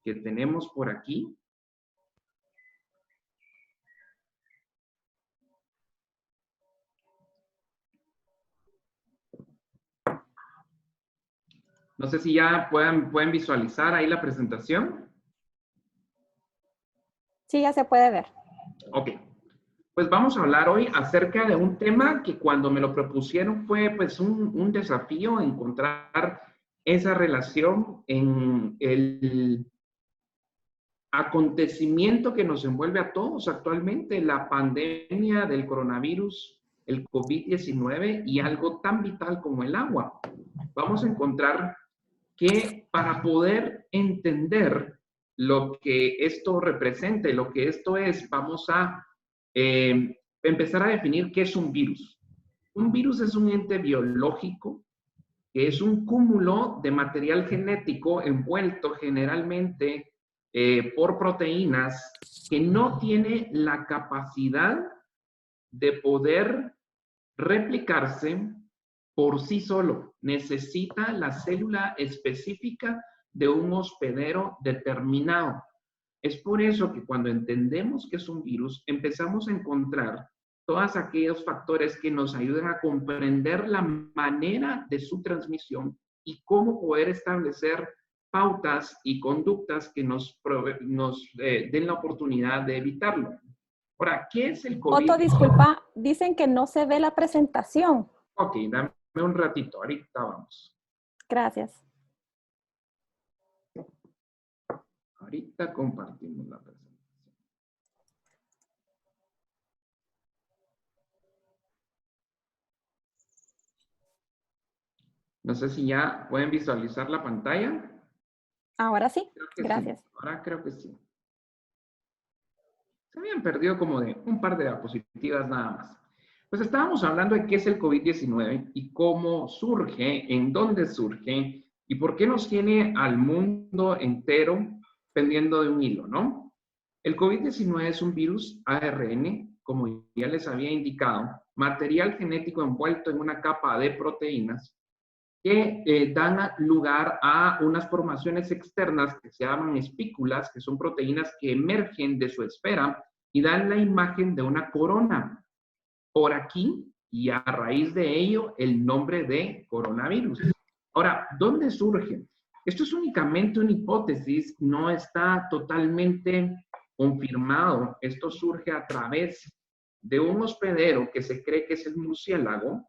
que tenemos por aquí. No sé si ya pueden visualizar ahí la presentación. Sí, ya se puede ver. Ok. Pues vamos a hablar hoy acerca de un tema que cuando me lo propusieron fue pues un desafío encontrar esa relación en el acontecimiento que nos envuelve a todos actualmente, la pandemia del coronavirus, el COVID-19 y algo tan vital como el agua. Vamos a encontrar que para poder entender lo que esto representa y lo que esto es, vamos a empezar a definir qué es un virus. Un virus es un ente biológico que es un cúmulo de material genético envuelto generalmente por proteínas que no tiene la capacidad de poder replicarse por sí solo. Necesita la célula específica de un hospedero determinado. Es por eso que cuando entendemos que es un virus, empezamos a encontrar todos aquellos factores que nos ayudan a comprender la manera de su transmisión y cómo poder establecer pautas y conductas que nos den la oportunidad de evitarlo. Ahora, ¿qué es el COVID? Otto, disculpa, dicen que no se ve la presentación. Ok, dame un ratito, ahorita vamos. Gracias. Ahorita compartimos la presentación. No sé si ya pueden visualizar la pantalla. Ahora sí, gracias. Sí. Ahora creo que sí. Se habían perdido como de un par de diapositivas nada más. Pues estábamos hablando de qué es el COVID-19 y cómo surge, en dónde surge y por qué nos tiene al mundo entero pendiendo de un hilo, ¿no? El COVID-19 es un virus ARN, como ya les había indicado, material genético envuelto en una capa de proteínas que dan lugar a unas formaciones externas que se llaman espículas, que son proteínas que emergen de su esfera y dan la imagen de una corona. Por aquí, y a raíz de ello, el nombre de coronavirus. Ahora, ¿dónde surge? Esto es únicamente una hipótesis, no está totalmente confirmado. Esto surge a través de un hospedero que se cree que es el murciélago.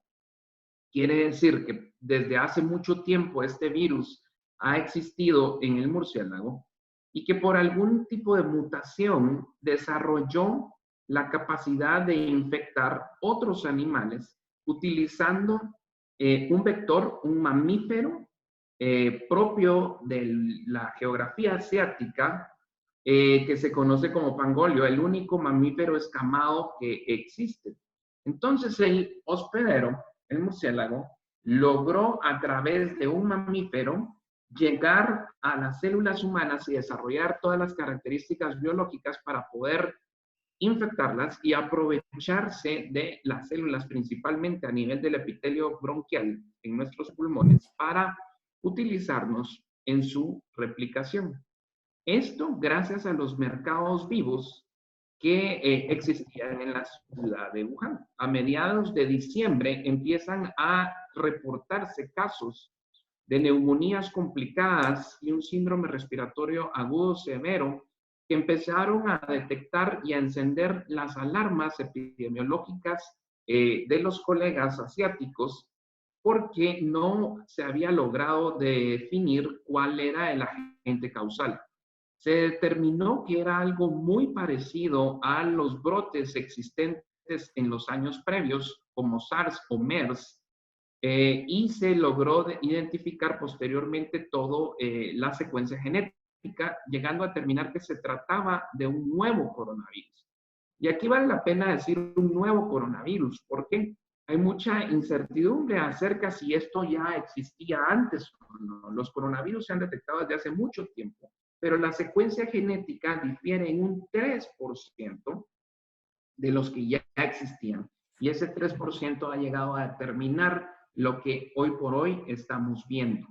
Quiere decir que desde hace mucho tiempo este virus ha existido en el murciélago y que por algún tipo de mutación desarrolló la capacidad de infectar otros animales utilizando un vector, un mamífero propio de la geografía asiática que se conoce como pangolio, el único mamífero escamado que existe. Entonces el hospedero, el murciélago, logró a través de un mamífero llegar a las células humanas y desarrollar todas las características biológicas para poder infectarlas y aprovecharse de las células, principalmente a nivel del epitelio bronquial en nuestros pulmones, para utilizarnos en su replicación. Esto gracias a los mercados vivos que existían en la ciudad de Wuhan. A mediados de diciembre empiezan a reportarse casos de neumonías complicadas y un síndrome respiratorio agudo severo que empezaron a detectar y a encender las alarmas epidemiológicas de los colegas asiáticos porque no se había logrado definir cuál era el agente causal. Se determinó que era algo muy parecido a los brotes existentes en los años previos, como SARS o MERS, y se logró identificar posteriormente toda la secuencia genética, llegando a determinar que se trataba de un nuevo coronavirus. Y aquí vale la pena decir un nuevo coronavirus, porque hay mucha incertidumbre acerca si esto ya existía antes o no. Los coronavirus se han detectado desde hace mucho tiempo, pero la secuencia genética difiere en un 3% de los que ya existían. Y ese 3% ha llegado a determinar lo que hoy por hoy estamos viendo.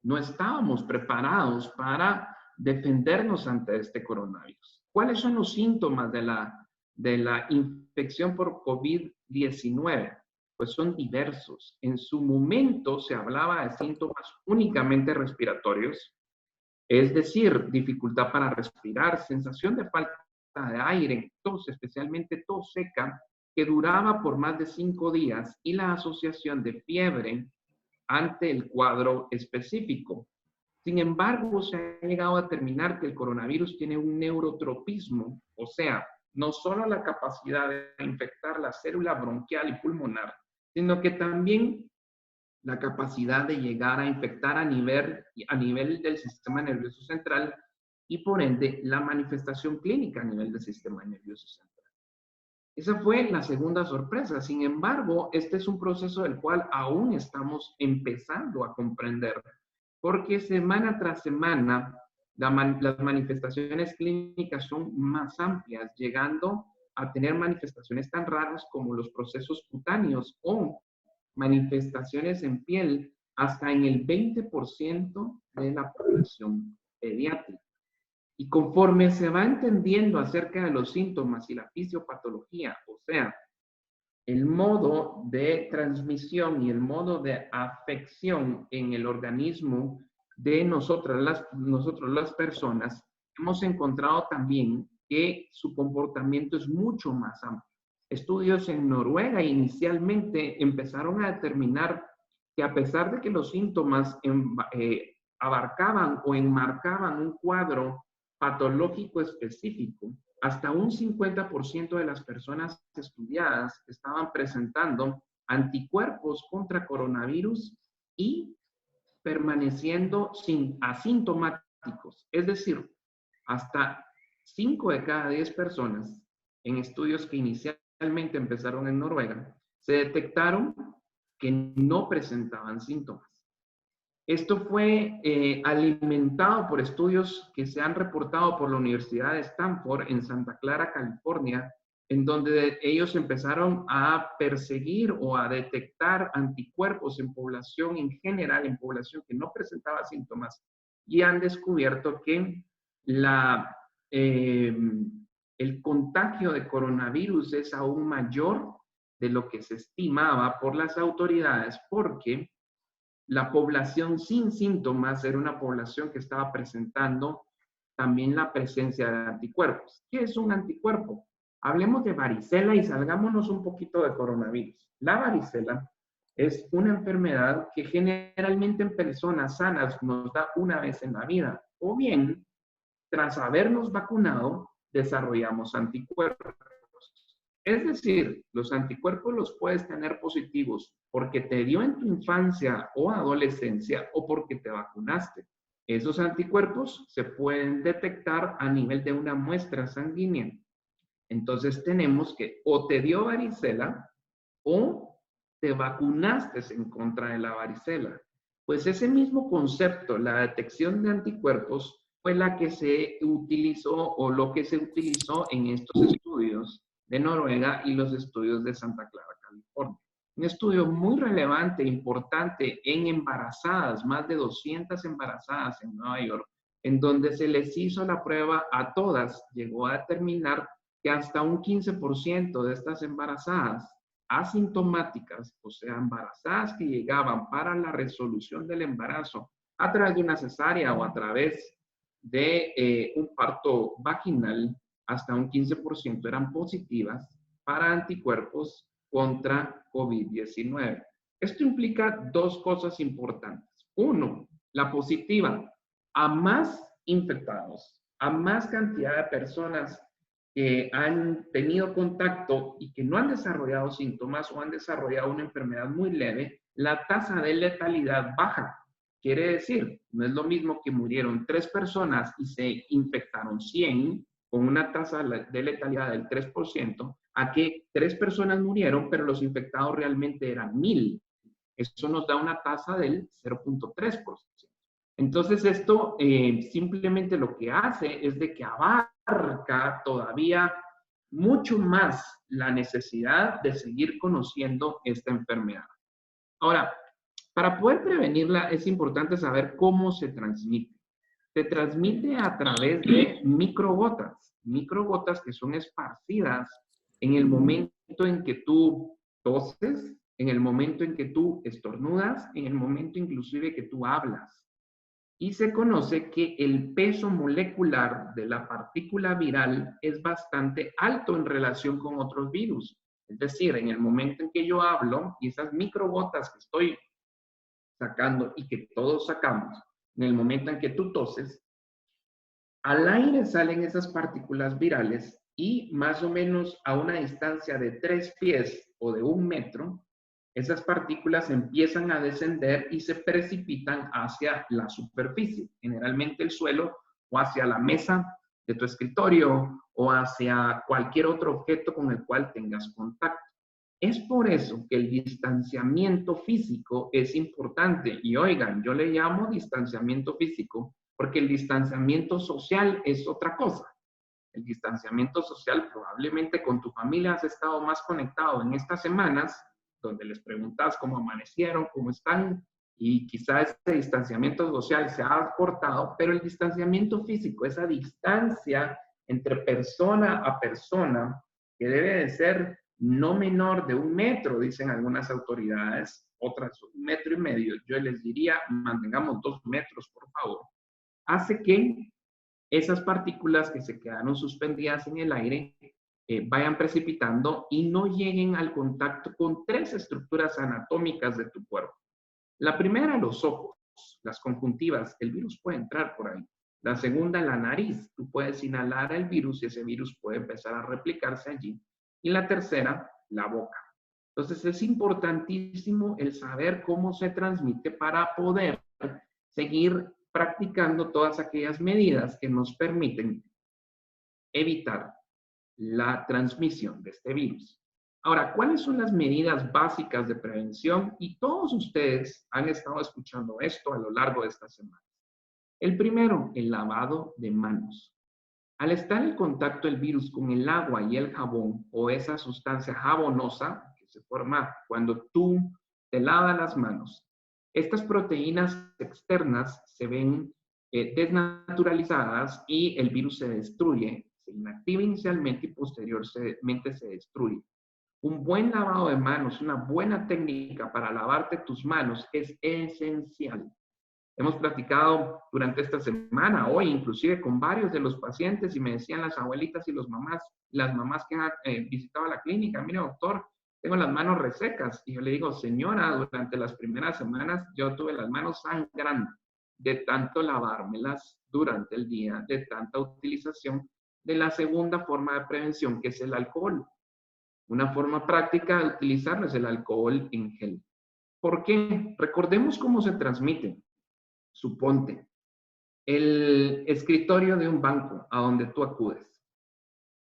No estábamos preparados para defendernos ante este coronavirus. ¿Cuáles son los síntomas de la infección por COVID-19? Pues son diversos. En su momento se hablaba de síntomas únicamente respiratorios, es decir, dificultad para respirar, sensación de falta de aire, tos, especialmente tos seca, que duraba por más de 5 días, y la asociación de fiebre ante el cuadro específico. Sin embargo, se ha llegado a determinar que el coronavirus tiene un neurotropismo, o sea, no solo la capacidad de infectar la célula bronquial y pulmonar, sino que también la capacidad de llegar a infectar a nivel del sistema nervioso central y por ende la manifestación clínica a nivel del sistema nervioso central. Esa fue la segunda sorpresa. Sin embargo, este es un proceso del cual aún estamos empezando a comprender, porque semana tras semana las manifestaciones clínicas son más amplias, llegando a tener manifestaciones tan raras como los procesos cutáneos o manifestaciones en piel hasta en el 20% de la población pediátrica. Y conforme se va entendiendo acerca de los síntomas y la fisiopatología, o sea, el modo de transmisión y el modo de afección en el organismo de nosotros las personas, hemos encontrado también que su comportamiento es mucho más amplio. Estudios en Noruega inicialmente empezaron a determinar que a pesar de que los síntomas abarcaban o enmarcaban un cuadro patológico específico, hasta un 50% de las personas estudiadas estaban presentando anticuerpos contra coronavirus y permaneciendo asintomáticos. Es decir, hasta 5 de cada 10 personas en estudios que inicialmente empezaron en Noruega, se detectaron que no presentaban síntomas. Esto fue alimentado por estudios que se han reportado por la Universidad de Stanford en Santa Clara, California, en donde ellos empezaron a perseguir o a detectar anticuerpos en población en general, en población que no presentaba síntomas, y han descubierto que el contagio de coronavirus es aún mayor de lo que se estimaba por las autoridades, porque la población sin síntomas era una población que estaba presentando también la presencia de anticuerpos. ¿Qué es un anticuerpo? Hablemos de varicela y salgámonos un poquito de coronavirus. La varicela es una enfermedad que generalmente en personas sanas nos da una vez en la vida, o bien, tras habernos vacunado, desarrollamos anticuerpos. Es decir, los anticuerpos los puedes tener positivos porque te dio en tu infancia o adolescencia o porque te vacunaste. Esos anticuerpos se pueden detectar a nivel de una muestra sanguínea. Entonces tenemos que o te dio varicela o te vacunaste en contra de la varicela. Pues ese mismo concepto, la detección de anticuerpos, fue la que se utilizó o lo que se utilizó en estos estudios de Noruega y los estudios de Santa Clara, California. Un estudio muy relevante e importante en embarazadas, más de 200 embarazadas en Nueva York, en donde se les hizo la prueba a todas, llegó a determinar que hasta un 15% de estas embarazadas asintomáticas, o sea, embarazadas que llegaban para la resolución del embarazo a través de una cesárea o a través de un parto vaginal, hasta un 15% eran positivas para anticuerpos contra COVID-19. Esto implica dos cosas importantes. Uno, la positiva, a más infectados, a más cantidad de personas que han tenido contacto y que no han desarrollado síntomas o han desarrollado una enfermedad muy leve, la tasa de letalidad baja. Quiere decir, no es lo mismo que murieron 3 personas y se infectaron 100 con una tasa de letalidad del 3%, a que 3 personas murieron, pero los infectados realmente eran 1000. Eso nos da una tasa del 0.3%. Entonces, esto simplemente lo que hace es de que abarca todavía mucho más la necesidad de seguir conociendo esta enfermedad. Ahora, para poder prevenirla es importante saber cómo se transmite. se transmite a través de microgotas que son esparcidas en el momento en que tú toses, en el momento en que tú estornudas, en el momento inclusive que tú hablas. Y se conoce que el peso molecular de la partícula viral es bastante alto en relación con otros virus. Es decir, en el momento en que yo hablo y esas microgotas que estoy sacando y que todos sacamos, en el momento en que tú toses, al aire salen esas partículas virales y más o menos a una distancia de 3 pies o de 1 metro, esas partículas empiezan a descender y se precipitan hacia la superficie, generalmente el suelo o hacia la mesa de tu escritorio o hacia cualquier otro objeto con el cual tengas contacto. Es por eso que el distanciamiento físico es importante. Y oigan, yo le llamo distanciamiento físico porque el distanciamiento social es otra cosa. El distanciamiento social, probablemente con tu familia has estado más conectado en estas semanas, donde les preguntas cómo amanecieron, cómo están, y quizá ese distanciamiento social se ha cortado, pero el distanciamiento físico, esa distancia entre persona a persona, que debe de ser no menor de 1 metro, dicen algunas autoridades, otras 1,5 metros, yo les diría, mantengamos 2 metros, por favor, hace que esas partículas que se quedaron suspendidas en el aire vayan precipitando y no lleguen al contacto con 3 estructuras anatómicas de tu cuerpo. La primera, los ojos, las conjuntivas, el virus puede entrar por ahí. La segunda, la nariz, tú puedes inhalar el virus y ese virus puede empezar a replicarse allí. Y la tercera, la boca. Entonces es importantísimo el saber cómo se transmite para poder seguir practicando todas aquellas medidas que nos permiten evitar la transmisión de este virus. Ahora, ¿cuáles son las medidas básicas de prevención? Y todos ustedes han estado escuchando esto a lo largo de esta semana. El primero, el lavado de manos. Al estar en contacto el virus con el agua y el jabón o esa sustancia jabonosa que se forma cuando tú te lavas las manos, estas proteínas externas se ven desnaturalizadas y el virus se destruye, se inactiva inicialmente y posteriormente se destruye. Un buen lavado de manos, una buena técnica para lavarte tus manos es esencial. Hemos platicado durante esta semana, hoy inclusive con varios de los pacientes y me decían las abuelitas y las mamás que han visitado la clínica, mire doctor, tengo las manos resecas. Y yo le digo, señora, durante las primeras semanas yo tuve las manos sangrando de tanto lavármelas durante el día, de tanta utilización de la segunda forma de prevención, que es el alcohol. Una forma práctica de utilizarlo es el alcohol en gel. ¿Por qué? Recordemos cómo se transmite. Suponte, el escritorio de un banco a donde tú acudes.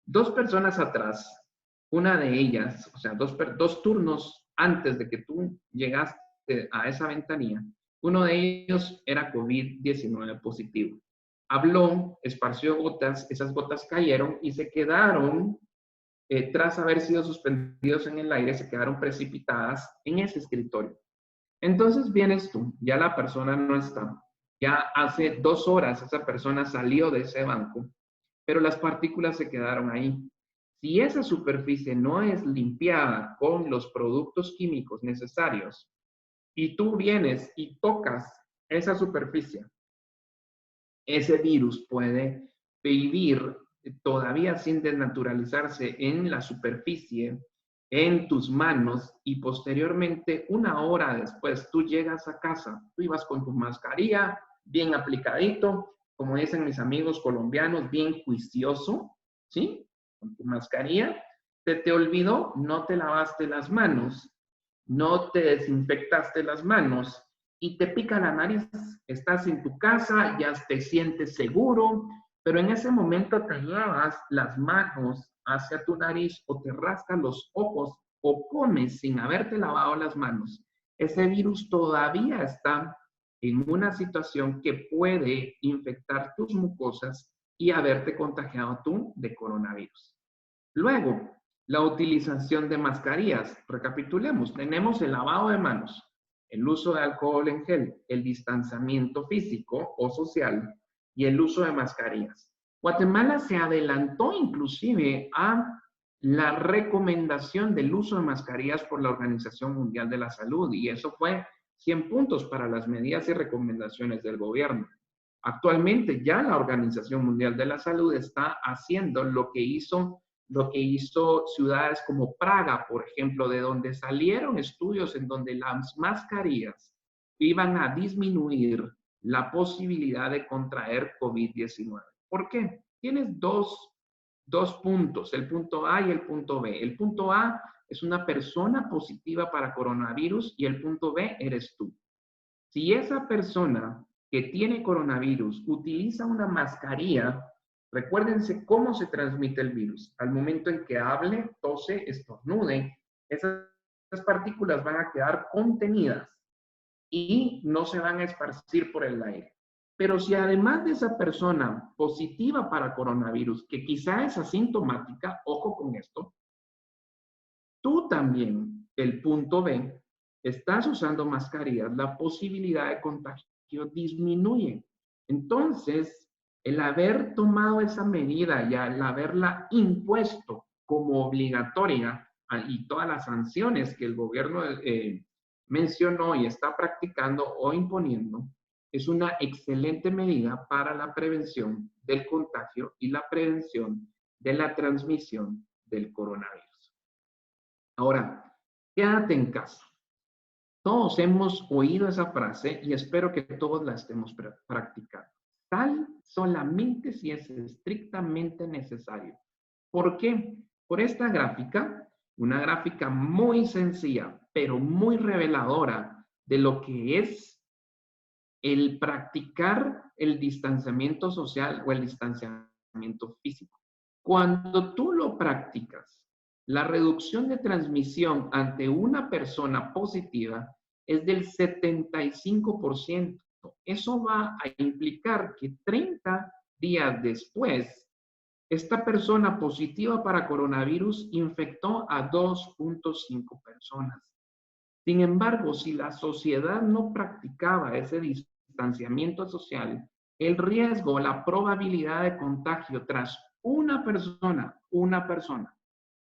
2 personas atrás, una de ellas, o sea, dos turnos antes de que tú llegaste a esa ventanilla, uno de ellos era COVID-19 positivo. Habló, esparció gotas, esas gotas cayeron y se quedaron, tras haber sido suspendidos en el aire, se quedaron precipitadas en ese escritorio. Entonces vienes tú, ya la persona no está, ya hace 2 horas esa persona salió de ese banco, pero las partículas se quedaron ahí. Si esa superficie no es limpiada con los productos químicos necesarios y tú vienes y tocas esa superficie, ese virus puede vivir todavía sin desnaturalizarse en la superficie, en tus manos y posteriormente 1 hora después tú llegas a casa, tú ibas con tu mascarilla bien aplicadito, como dicen mis amigos colombianos, bien juicioso, ¿sí? Con tu mascarilla, se te olvidó, no te lavaste las manos, no te desinfectaste las manos y te pica la nariz. Estás en tu casa, ya te sientes seguro, pero en ese momento te llevas las manos hacia tu nariz o te rascas los ojos o comes sin haberte lavado las manos. Ese virus todavía está en una situación que puede infectar tus mucosas y haberte contagiado tú de coronavirus. Luego, la utilización de mascarillas. Recapitulemos, tenemos el lavado de manos, el uso de alcohol en gel, el distanciamiento físico o social, y el uso de mascarillas. Guatemala se adelantó inclusive a la recomendación del uso de mascarillas por la Organización Mundial de la Salud, y eso fue 100 puntos para las medidas y recomendaciones del gobierno. Actualmente ya la Organización Mundial de la Salud está haciendo lo que hizo ciudades como Praga, por ejemplo, de donde salieron estudios en donde las mascarillas iban a disminuir la posibilidad de contraer COVID-19. ¿Por qué? Tienes dos puntos, el punto A y el punto B. El punto A es una persona positiva para coronavirus y el punto B eres tú. Si esa persona que tiene coronavirus utiliza una mascarilla, recuérdense cómo se transmite el virus. Al momento en que hable, tose, estornude, esas partículas van a quedar contenidas y no se van a esparcir por el aire. Pero si además de esa persona positiva para coronavirus, que quizá es asintomática, ojo con esto, tú también, el punto B, estás usando mascarillas, la posibilidad de contagio disminuye. Entonces, el haber tomado esa medida y el haberla impuesto como obligatoria y todas las sanciones que el gobierno mencionó y está practicando o imponiendo, es una excelente medida para la prevención del contagio y la prevención de la transmisión del coronavirus. Ahora, quédate en casa. Todos hemos oído esa frase y espero que todos la estemos practicando. Sal solamente si es estrictamente necesario. ¿Por qué? Por esta gráfica, una gráfica muy sencilla, pero muy reveladora de lo que es el practicar el distanciamiento social o el distanciamiento físico. Cuando tú lo practicas, la reducción de transmisión ante una persona positiva es del 75%. Eso va a implicar que 30 días después, esta persona positiva para coronavirus infectó a 2.5 personas. Sin embargo, si la sociedad no practicaba ese distanciamiento social, el riesgo, la probabilidad de contagio tras una persona,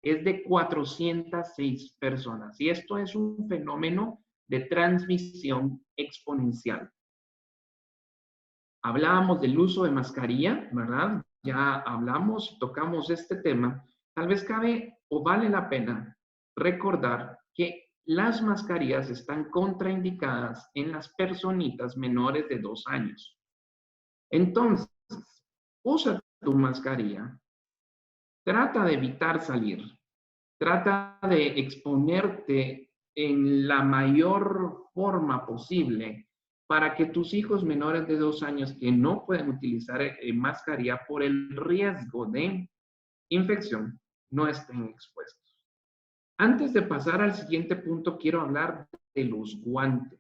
es de 406 personas. Y esto es un fenómeno de transmisión exponencial. Hablábamos del uso de mascarilla, ¿verdad? Ya hablamos, tocamos este tema. Tal vez cabe o vale la pena recordar que las mascarillas están contraindicadas en las personitas menores de 2 años. Entonces, usa tu mascarilla. Trata de evitar salir. Trata de exponerte en la mayor forma posible para que tus hijos menores de 2 años que no pueden utilizar mascarilla por el riesgo de infección no estén expuestos. Antes de pasar al siguiente punto, quiero hablar de los guantes.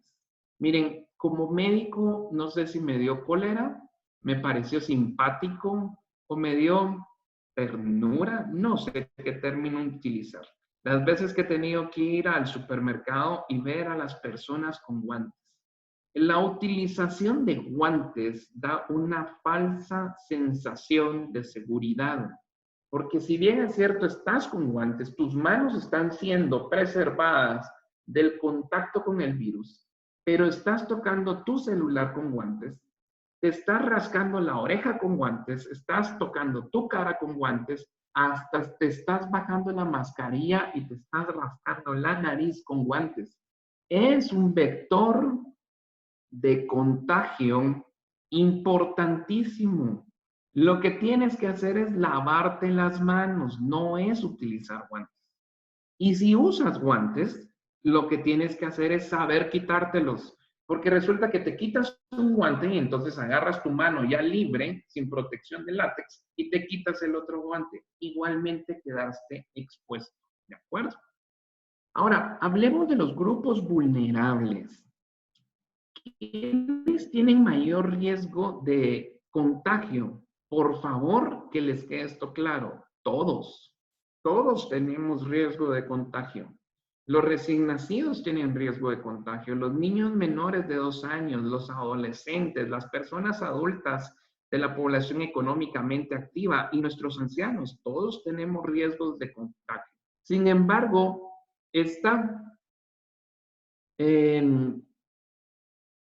Miren, como médico, no sé si me dio cólera, me pareció simpático o me dio ternura, no sé qué término utilizar. Las veces que he tenido que ir al supermercado y ver a las personas con guantes. La utilización de guantes da una falsa sensación de seguridad. Porque si bien es cierto, estás con guantes, tus manos están siendo preservadas del contacto con el virus, pero estás tocando tu celular con guantes, te estás rascando la oreja con guantes, estás tocando tu cara con guantes, hasta te estás bajando la mascarilla y te estás rascando la nariz con guantes. Es un vector de contagio importantísimo. Lo que tienes que hacer es lavarte las manos, no es utilizar guantes. Y si usas guantes, lo que tienes que hacer es saber quitártelos, porque resulta que te quitas un guante y entonces agarras tu mano ya libre, sin protección de látex, y te quitas el otro guante. Igualmente quedaste expuesto, ¿de acuerdo? Ahora, hablemos de los grupos vulnerables. ¿Quiénes tienen mayor riesgo de contagio? Por favor, que les quede esto claro. Todos. Todos tenemos riesgo de contagio. Los recién nacidos tienen riesgo de contagio. Los niños menores de 2 años, los adolescentes, las personas adultas de la población económicamente activa y nuestros ancianos. Todos tenemos riesgos de contagio. Sin embargo, eh,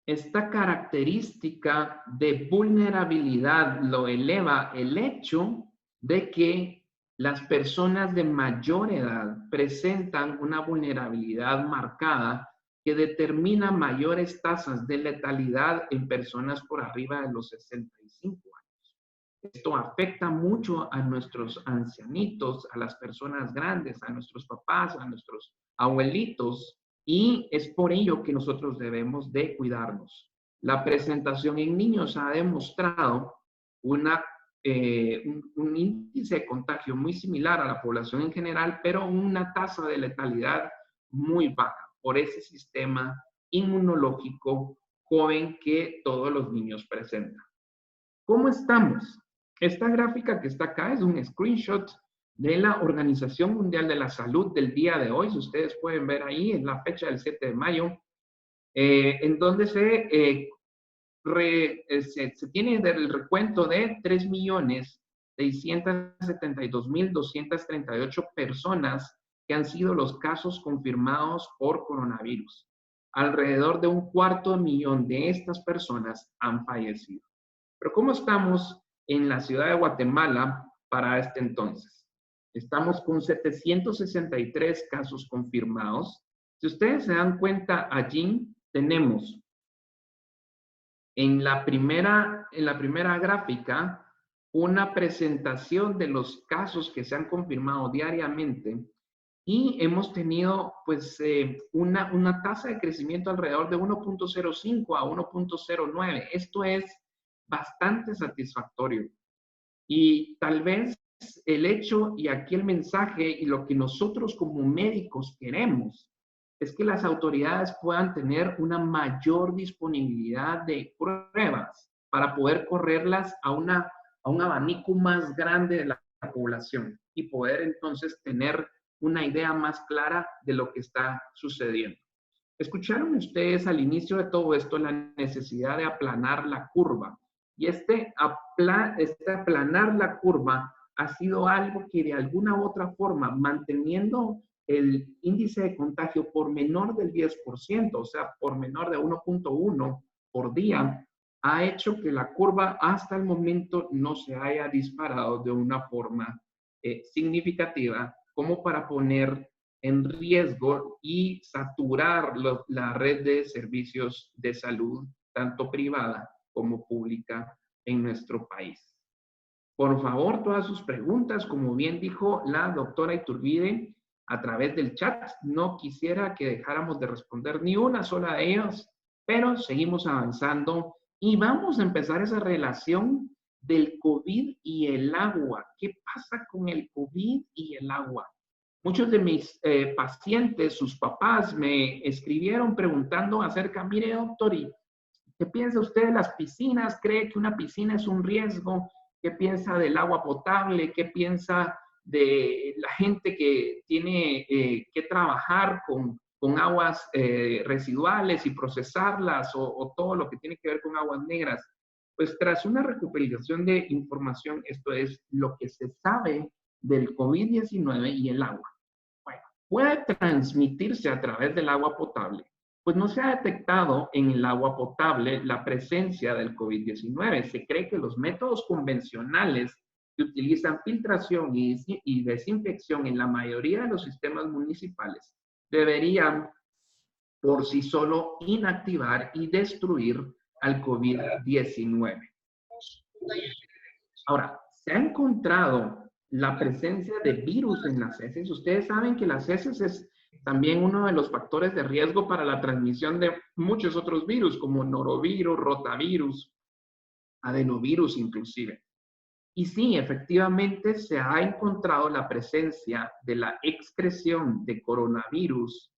esta característica de vulnerabilidad lo eleva el hecho de que las personas de mayor edad presentan una vulnerabilidad marcada que determina mayores tasas de letalidad en personas por arriba de los 65 años. Esto afecta mucho a nuestros ancianitos, a las personas grandes, a nuestros papás, a nuestros abuelitos, y es por ello que nosotros debemos de cuidarnos. La presentación en niños ha demostrado un índice de contagio muy similar a la población en general, pero una tasa de letalidad muy baja por ese sistema inmunológico joven que todos los niños presentan. ¿Cómo estamos? Esta gráfica que está acá es un screenshot de la Organización Mundial de la Salud del día de hoy. Si ustedes pueden ver ahí, es la fecha del 7 de mayo, en donde se tiene el recuento de 3.672.238 personas que han sido los casos confirmados por coronavirus. Alrededor de 250.000 de estas personas han fallecido. Pero ¿cómo estamos en la ciudad de Guatemala para este entonces? Estamos con 763 casos confirmados. Si ustedes se dan cuenta, allí tenemos en la primera gráfica una presentación de los casos que se han confirmado diariamente y hemos tenido pues una tasa de crecimiento alrededor de 1.05 a 1.09. Esto es bastante satisfactorio. Y tal vez el hecho, y aquí el mensaje, y lo que nosotros como médicos queremos, es que las autoridades puedan tener una mayor disponibilidad de pruebas para poder correrlas a un abanico más grande de la población y poder entonces tener una idea más clara de lo que está sucediendo. Escucharon ustedes al inicio de todo esto la necesidad de aplanar la curva. Y este aplanar la curva ha sido algo que de alguna u otra forma, manteniendo el índice de contagio por menor del 10%, o sea, por menor de 1.1 por día, ha hecho que la curva hasta el momento no se haya disparado de una forma significativa como para poner en riesgo y saturar la red de servicios de salud, tanto privada como pública en nuestro país. Por favor, todas sus preguntas, como bien dijo la doctora Iturbide, a través del chat. No quisiera que dejáramos de responder ni una sola de ellas, pero seguimos avanzando y vamos a empezar esa relación del COVID y el agua. ¿Qué pasa con el COVID y el agua? Muchos de mis pacientes, sus papás, me escribieron preguntando acerca, mire doctor, ¿y qué piensa usted de las piscinas? ¿Cree que una piscina es un riesgo? ¿Qué piensa del agua potable? ¿Qué piensa de la gente que tiene que trabajar con aguas residuales y procesarlas o todo lo que tiene que ver con aguas negras? Pues tras una recopilación de información, esto es lo que se sabe del COVID-19 y el agua. Bueno, puede transmitirse a través del agua potable. Pues no se ha detectado en el agua potable la presencia del COVID-19. Se cree que los métodos convencionales que utilizan filtración y desinfección en la mayoría de los sistemas municipales deberían por sí solo inactivar y destruir al COVID-19. Ahora, se ha encontrado la presencia de virus en las heces. Ustedes saben que las heces es también uno de los factores de riesgo para la transmisión de muchos otros virus, como norovirus, rotavirus, adenovirus inclusive. Y sí, efectivamente se ha encontrado la presencia de la excreción de coronavirus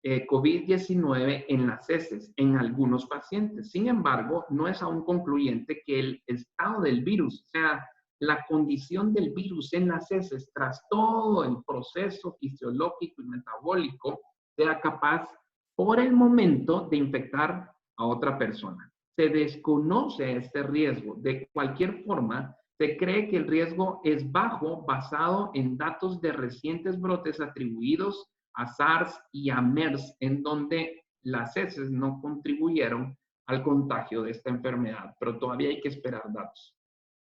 COVID-19 en las heces en algunos pacientes. Sin embargo, no es aún concluyente que el estado del virus, o sea, la condición del virus en las heces tras todo el proceso fisiológico y metabólico sea capaz por el momento de infectar a otra persona. se desconoce este riesgo. De cualquier forma, se cree que el riesgo es bajo basado en datos de recientes brotes atribuidos a SARS y a MERS, en donde las heces no contribuyeron al contagio de esta enfermedad, pero todavía hay que esperar datos.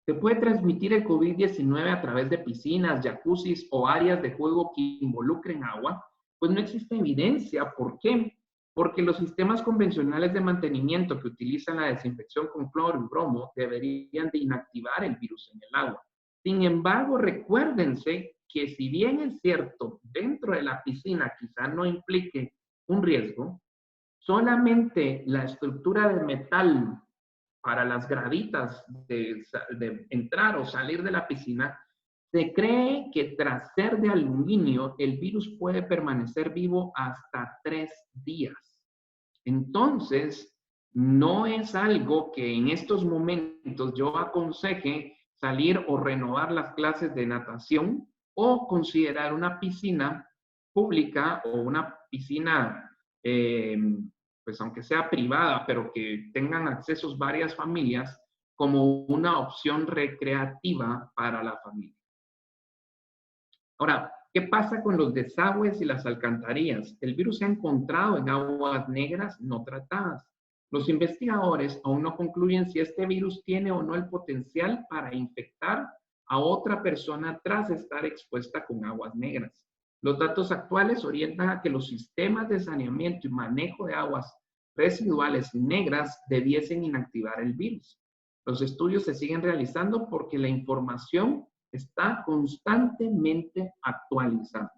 Se puede transmitir el COVID-19 a través de piscinas, jacuzzis o áreas de juego que involucren agua. Pues no existe evidencia. ¿Por qué? Porque los sistemas convencionales de mantenimiento que utilizan la desinfección con cloro y bromo deberían de inactivar el virus en el agua. Sin embargo, recuérdense que si bien es cierto, dentro de la piscina quizá no implique un riesgo, solamente la estructura de metal para las graditas de entrar o salir de la piscina, se cree que tras ser de aluminio, el virus puede permanecer vivo hasta 3 días. Entonces, no es algo que en estos momentos yo aconseje salir o renovar las clases de natación o considerar una piscina pública o una piscina, pues aunque sea privada, pero que tengan accesos varias familias, como una opción recreativa para la familia. Ahora, ¿qué pasa con los desagües y las alcantarillas? El virus se ha encontrado en aguas negras no tratadas. Los investigadores aún no concluyen si este virus tiene o no el potencial para infectar a otra persona tras estar expuesta con aguas negras. Los datos actuales orientan a que los sistemas de saneamiento y manejo de aguas residuales negras debiesen inactivar el virus. Los estudios se siguen realizando porque la información está constantemente actualizando.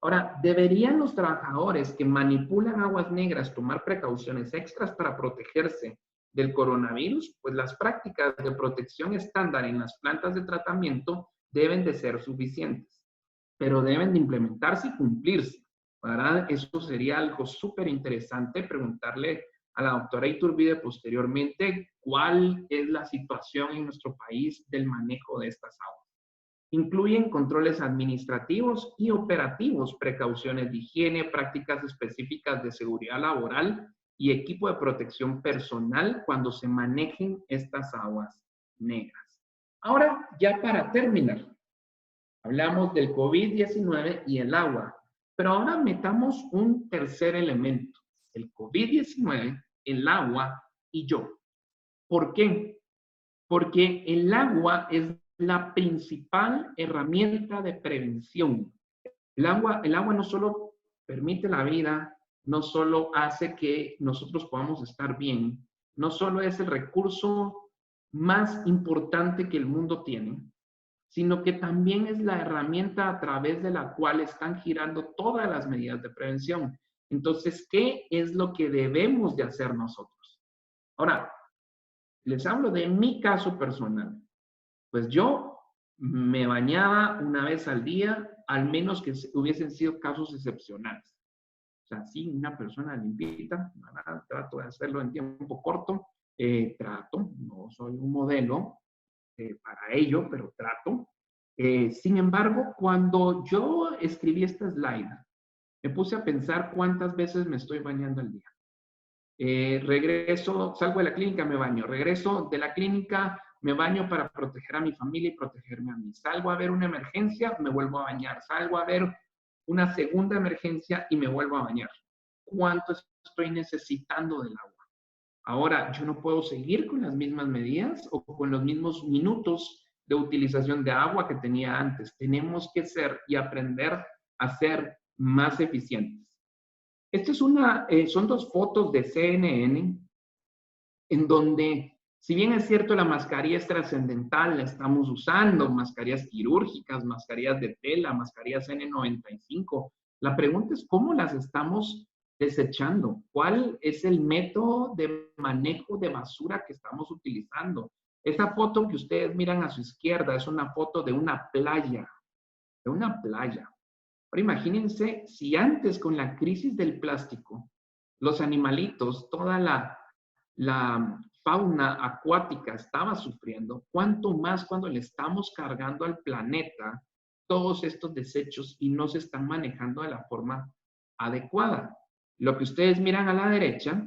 Ahora, ¿deberían los trabajadores que manipulan aguas negras tomar precauciones extras para protegerse del coronavirus? Pues las prácticas de protección estándar en las plantas de tratamiento deben de ser suficientes, pero deben de implementarse y cumplirse. ¿Verdad? Eso sería algo súper interesante, preguntarle a la doctora Iturbide posteriormente cuál es la situación en nuestro país del manejo de estas aguas. Incluyen controles administrativos y operativos, precauciones de higiene, prácticas específicas de seguridad laboral y equipo de protección personal cuando se manejen estas aguas negras. Ahora, ya para terminar, hablamos del COVID-19 y el agua, pero ahora metamos un tercer elemento, el COVID-19, el agua y yo. ¿Por qué? Porque el agua es la principal herramienta de prevención. El agua no solo permite la vida, no solo hace que nosotros podamos estar bien, no solo es el recurso más importante que el mundo tiene, sino que también es la herramienta a través de la cual están girando todas las medidas de prevención. Entonces, ¿qué es lo que debemos de hacer nosotros? Ahora, les hablo de mi caso personal. Pues yo me bañaba una vez al día, al menos que hubiesen sido casos excepcionales. O sea, sí, una persona limpita, trato de hacerlo en tiempo corto, no soy un modelo para ello, pero trato. Sin embargo, cuando yo escribí esta slide, me puse a pensar cuántas veces me estoy bañando al día. Regreso, salgo de la clínica, me baño. Regreso de la clínica, me baño para proteger a mi familia y protegerme a mí. Salgo a ver una emergencia, me vuelvo a bañar. Salgo a ver una segunda emergencia y me vuelvo a bañar. ¿Cuánto estoy necesitando del agua? Ahora, yo no puedo seguir con las mismas medidas o con los mismos minutos de utilización de agua que tenía antes. Tenemos que ser y aprender a ser más eficientes. Esta es son dos fotos de CNN en donde, si bien es cierto, la mascarilla es trascendental, la estamos usando, mascarillas quirúrgicas, mascarillas de tela, mascarillas N95. La pregunta es cómo las estamos desechando. ¿Cuál es el método de manejo de basura que estamos utilizando? Esta foto que ustedes miran a su izquierda es una foto de una playa, de una playa. Ahora imagínense si antes con la crisis del plástico, los animalitos, toda la fauna acuática estaba sufriendo, cuánto más cuando le estamos cargando al planeta todos estos desechos y no se están manejando de la forma adecuada. Lo que ustedes miran a la derecha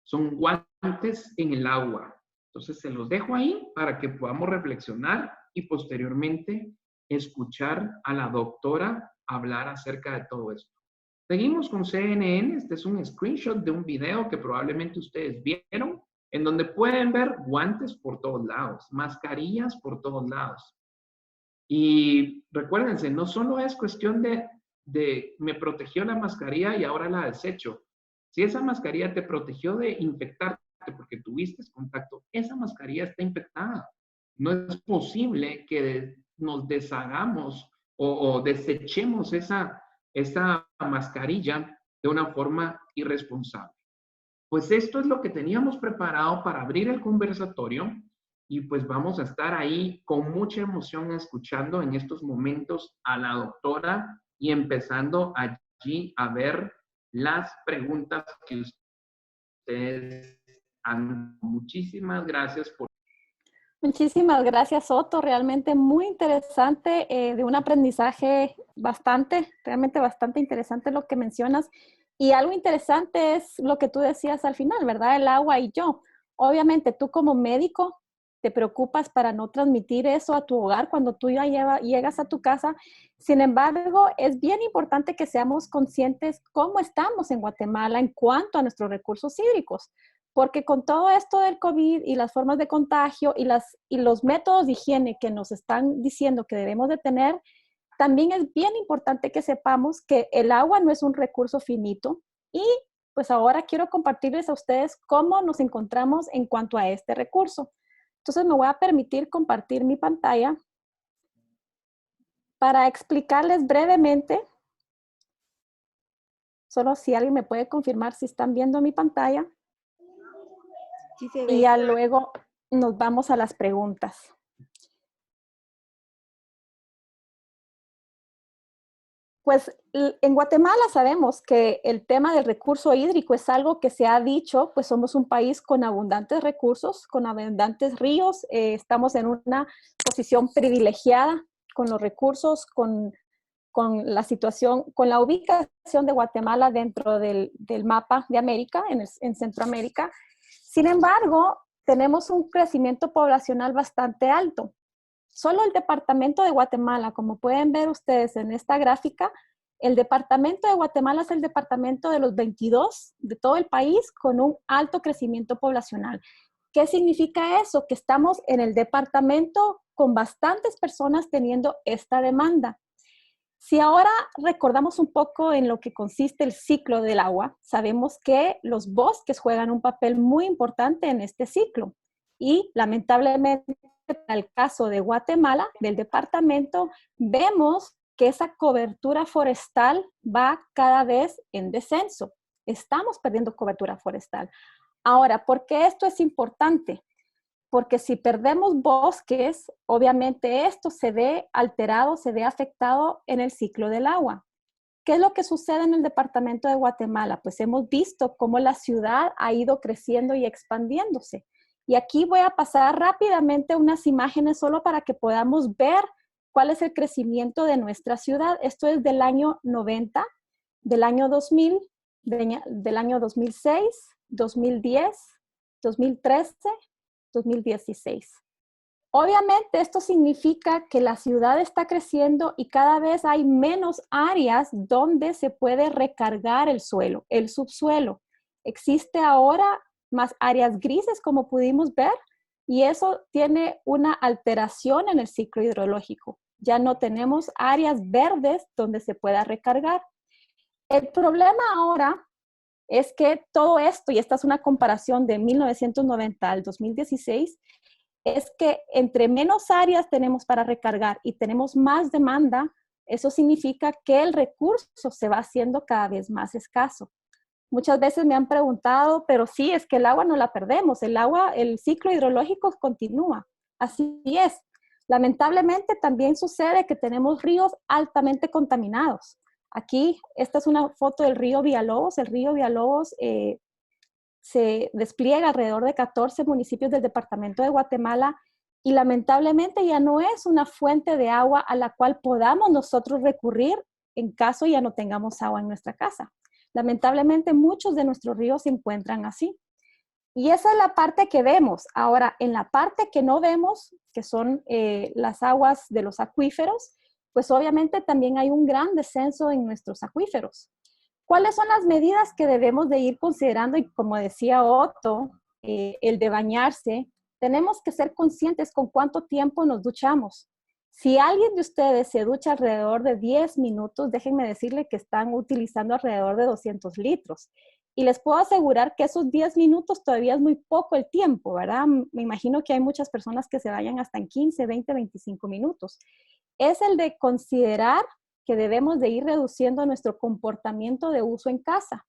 son guantes en el agua. Entonces se los dejo ahí para que podamos reflexionar y posteriormente escuchar a la doctora hablar acerca de todo esto. Seguimos con CNN. Este es un screenshot de un video que probablemente ustedes vieron, en donde pueden ver guantes por todos lados, mascarillas por todos lados. Y recuérdense, no solo es cuestión de me protegió la mascarilla y ahora la desecho. Si esa mascarilla te protegió de infectarte porque tuviste contacto, esa mascarilla está infectada. No es posible que nos deshagamos o desechemos esa mascarilla de una forma irresponsable. Pues esto es lo que teníamos preparado para abrir el conversatorio y pues vamos a estar ahí con mucha emoción escuchando en estos momentos a la doctora y empezando allí a ver las preguntas que ustedes han. Muchísimas gracias por... Muchísimas gracias, Otto. Realmente muy interesante, de un aprendizaje realmente bastante interesante lo que mencionas. Y algo interesante es lo que tú decías al final, ¿verdad? El agua y yo. Obviamente tú como médico te preocupas para no transmitir eso a tu hogar cuando tú ya llegas a tu casa. Sin embargo, es bien importante que seamos conscientes cómo estamos en Guatemala en cuanto a nuestros recursos hídricos. Porque con todo esto del COVID y las formas de contagio y los métodos de higiene que nos están diciendo que debemos de tener, también es bien importante que sepamos que el agua no es un recurso finito. Y pues ahora quiero compartirles a ustedes cómo nos encontramos en cuanto a este recurso. Entonces me voy a permitir compartir mi pantalla para explicarles brevemente, solo si alguien me puede confirmar si están viendo mi pantalla. Sí se Y ve. ya luego nos vamos a las preguntas. Pues en Guatemala sabemos que el tema del recurso hídrico es algo que se ha dicho, pues somos un país con abundantes recursos, con abundantes ríos, estamos en una posición privilegiada con los recursos, con la situación, con la ubicación de Guatemala dentro del mapa de América, en Centroamérica. Sin embargo, tenemos un crecimiento poblacional bastante alto. Solo el departamento de Guatemala, como pueden ver ustedes en esta gráfica, el departamento de Guatemala es el departamento de los 22 de todo el país con un alto crecimiento poblacional. ¿Qué significa eso? Que estamos en el departamento con bastantes personas teniendo esta demanda. Si ahora recordamos un poco en lo que consiste el ciclo del agua, sabemos que los bosques juegan un papel muy importante en este ciclo. Y lamentablemente, en el caso de Guatemala, del departamento, vemos que esa cobertura forestal va cada vez en descenso. Estamos perdiendo cobertura forestal. Ahora, ¿por qué esto es importante? Porque si perdemos bosques, obviamente esto se ve alterado, se ve afectado en el ciclo del agua. ¿Qué es lo que sucede en el departamento de Guatemala? Pues hemos visto cómo la ciudad ha ido creciendo y expandiéndose. Y aquí voy a pasar rápidamente unas imágenes solo para que podamos ver cuál es el crecimiento de nuestra ciudad. Esto es del año 90, del año 2000, del año 2006, 2010, 2013, 2016. Obviamente esto significa que la ciudad está creciendo y cada vez hay menos áreas donde se puede recargar el suelo, el subsuelo. Existe ahora más áreas grises, como pudimos ver, y eso tiene una alteración en el ciclo hidrológico. Ya no tenemos áreas verdes donde se pueda recargar. El problema ahora es que todo esto, y esta es una comparación de 1990 al 2016, es que entre menos áreas tenemos para recargar y tenemos más demanda, eso significa que el recurso se va haciendo cada vez más escaso. Muchas veces me han preguntado, pero sí, es que el agua no la perdemos, el agua, el ciclo hidrológico continúa. Así es. Lamentablemente también sucede que tenemos ríos altamente contaminados. Aquí, esta es una foto del río Villalobos. El río Villalobos se despliega alrededor de 14 municipios del departamento de Guatemala y lamentablemente ya no es una fuente de agua a la cual podamos nosotros recurrir en caso ya no tengamos agua en nuestra casa. Lamentablemente muchos de nuestros ríos se encuentran así. Y esa es la parte que vemos. Ahora, en la parte que no vemos, que son las aguas de los acuíferos, pues obviamente también hay un gran descenso en nuestros acuíferos. ¿Cuáles son las medidas que debemos de ir considerando? Y como decía Otto, el de bañarse, tenemos que ser conscientes con cuánto tiempo nos duchamos. Si alguien de ustedes se ducha alrededor de 10 minutos, déjenme decirle que están utilizando alrededor de 200 litros. Y les puedo asegurar que esos 10 minutos todavía es muy poco el tiempo, ¿verdad? Me imagino que hay muchas personas que se vayan hasta en 15, 20, 25 minutos. Es el de considerar que debemos de ir reduciendo nuestro comportamiento de uso en casa.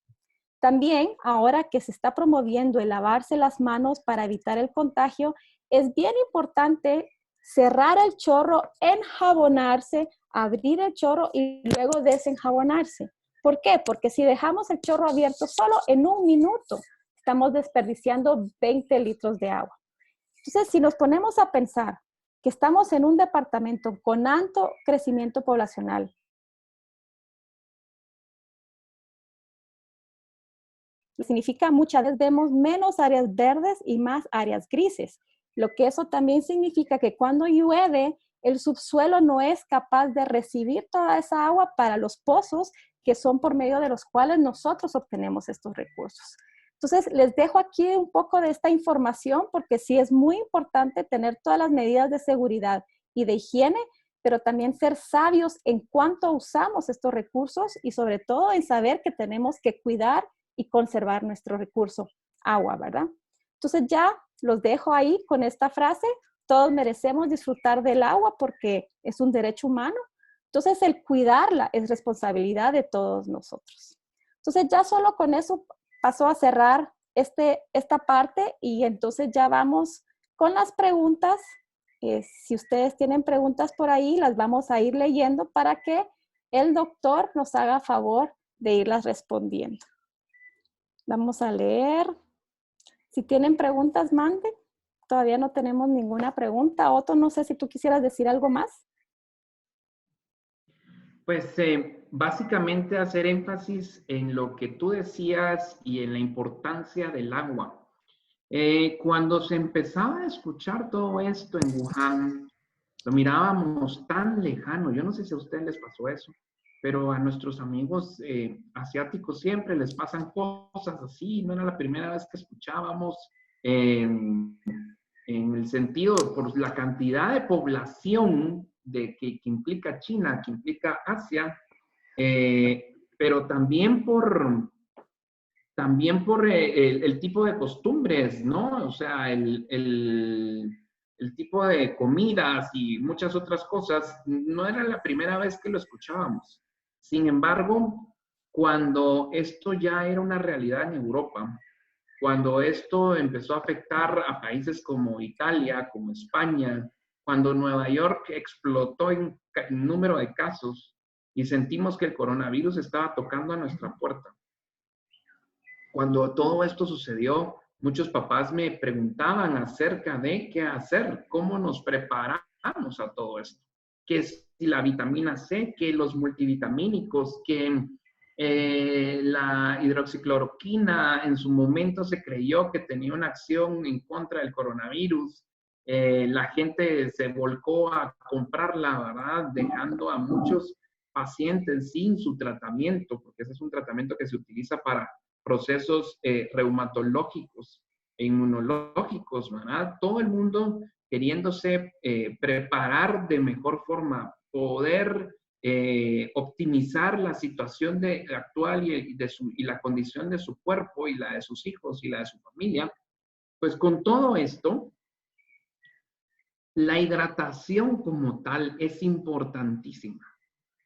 También, ahora que se está promoviendo el lavarse las manos para evitar el contagio, es bien importante cerrar el chorro, enjabonarse, abrir el chorro y luego desenjabonarse. ¿Por qué? Porque si dejamos el chorro abierto solo en un minuto, estamos desperdiciando 20 litros de agua. Entonces, si nos ponemos a pensar que estamos en un departamento con alto crecimiento poblacional, significa muchas veces vemos menos áreas verdes y más áreas grises. Lo que eso también significa que cuando llueve, el subsuelo no es capaz de recibir toda esa agua para los pozos, que son por medio de los cuales nosotros obtenemos estos recursos. Entonces, les dejo aquí un poco de esta información porque sí es muy importante tener todas las medidas de seguridad y de higiene, pero también ser sabios en cuánto usamos estos recursos y sobre todo en saber que tenemos que cuidar y conservar nuestro recurso, agua, ¿verdad? Entonces ya los dejo ahí con esta frase, todos merecemos disfrutar del agua porque es un derecho humano. Entonces el cuidarla es responsabilidad de todos nosotros. Entonces ya solo con eso paso a cerrar esta parte y entonces ya vamos con las preguntas. Si ustedes tienen preguntas por ahí, las vamos a ir leyendo para que el doctor nos haga favor de irlas respondiendo. Vamos a leer. Si tienen preguntas, manden. Todavía no tenemos ninguna pregunta. Otto, no sé si tú quisieras decir algo más. Pues básicamente hacer énfasis en lo que tú decías y en la importancia del agua. Cuando se empezaba a escuchar todo esto en Wuhan, lo mirábamos tan lejano. Yo no sé si a ustedes les pasó eso, pero a nuestros amigos asiáticos siempre les pasan cosas así. No era la primera vez que escuchábamos en el sentido, por la cantidad de población que implica China, que implica Asia, pero también por el tipo de costumbres, ¿no? O sea, el tipo de comidas y muchas otras cosas, no era la primera vez que lo escuchábamos. Sin embargo, cuando esto ya era una realidad en Europa, cuando esto empezó a afectar a países como Italia, como España, cuando Nueva York explotó en número de casos y sentimos que el coronavirus estaba tocando a nuestra puerta. Cuando todo esto sucedió, muchos papás me preguntaban acerca de qué hacer, cómo nos preparamos a todo esto, que si la vitamina C, que los multivitamínicos, que la hidroxicloroquina en su momento se creyó que tenía una acción en contra del coronavirus. La gente se volcó a comprarla, ¿verdad? Dejando a muchos pacientes sin su tratamiento, porque ese es un tratamiento que se utiliza para procesos reumatológicos e inmunológicos, ¿verdad? Todo el mundo queriéndose preparar de mejor forma, poder optimizar la situación actual y la condición de su cuerpo y la de sus hijos y la de su familia. Pues con todo esto, la hidratación como tal es importantísima.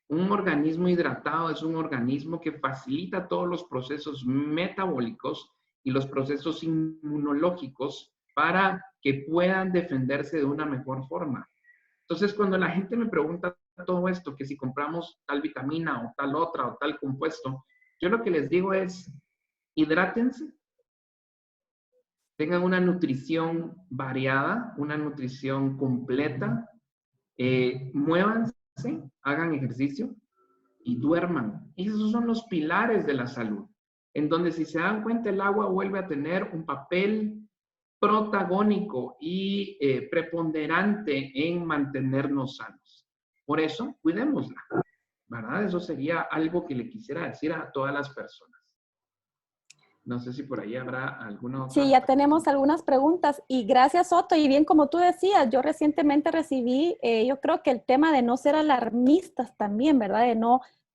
Un organismo hidratado es un organismo que facilita todos los procesos metabólicos y los procesos inmunológicos para que puedan defenderse de una mejor forma. Entonces, cuando la gente me pregunta todo esto, que si compramos tal vitamina o tal otra o tal compuesto, yo lo que les digo es, hidrátense, tengan una nutrición variada, una nutrición completa, muévanse, hagan ejercicio y duerman. Esos son los pilares de la salud. en donde si se dan cuenta el agua vuelve a tener un papel protagónico y preponderante en mantenernos sanos. Por eso, cuidémosla, ¿verdad? Eso sería algo que le quisiera decir a todas las personas. No sé si por ahí habrá alguna otra. Sí, ya tenemos algunas preguntas y gracias, Soto. Y bien, como tú decías, yo recientemente recibí, yo creo que el tema de no ser alarmistas también, ¿verdad?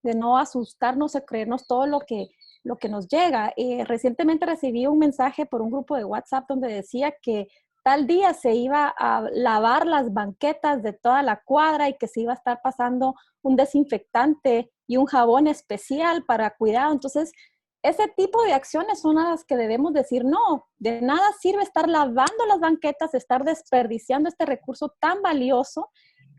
De no asustarnos o creernos todo lo que nos llega. Recientemente recibí un mensaje por un grupo de WhatsApp donde decía que tal día se iba a lavar las banquetas de toda la cuadra y que se iba a estar pasando un desinfectante y un jabón especial para cuidado. Entonces, ese tipo de acciones son las que debemos decir, no, de nada sirve estar lavando las banquetas, estar desperdiciando este recurso tan valioso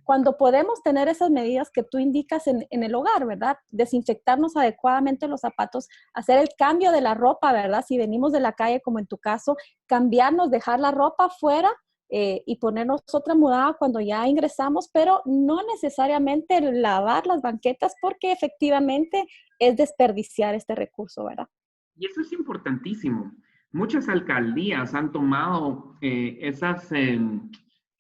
cuando podemos tener esas medidas que tú indicas en el hogar, ¿verdad? Desinfectarnos adecuadamente los zapatos, hacer el cambio de la ropa, ¿verdad? Si venimos de la calle, como en tu caso, cambiarnos, dejar la ropa fuera y ponernos otra mudada cuando ya ingresamos, pero no necesariamente lavar las banquetas porque efectivamente es desperdiciar este recurso, ¿verdad? Y eso es importantísimo. Muchas alcaldías han tomado esas